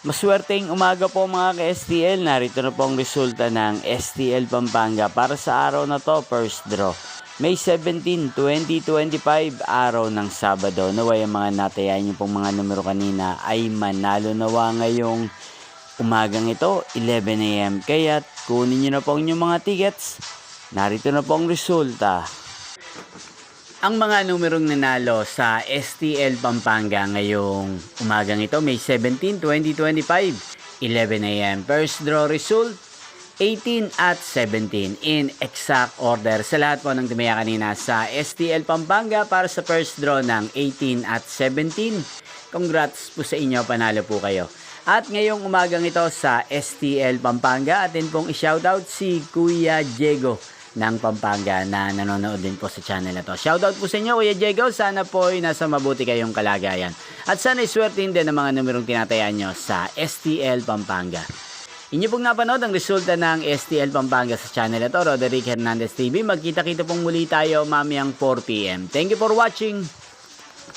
Maswerteng umaga po mga ka-STL. Narito na po ang resulta ng STL Pampanga para sa araw na to, first draw. May 17, 2025, araw ng Sabado. Naway ang mga natayan niyo pong mga numero kanina ay manalo nawa ngayong umagang ito, 11 AM. Kaya kunin niyo na po ang inyong mga tickets. Narito na po ang resulta. Ang mga numerong nanalo sa STL Pampanga ngayong umagang ito, May 17, 2025, 11 AM. First draw result, 18 at 17 in exact order. Sa lahat po ng tumaya kanina sa STL Pampanga para sa first draw ng 18 at 17. Congrats po sa inyo, panalo po kayo. At ngayong umagang ito sa STL Pampanga, atin pong i-shoutout si Kuya Diego ng Pampanga na nanonood din po sa channel na to. Shoutout po sa inyo, Kuya Diego. Sana po ay nasa mabuti kayong kalagayan. At sana iswertin din ang mga numerong tinatayaan nyo sa STL Pampanga. Inyo pong napanood ang resulta ng STL Pampanga sa channel na to, Roderick Hernandez TV. Magkita-kita pong muli tayo mamayang 4 PM. Thank you for watching.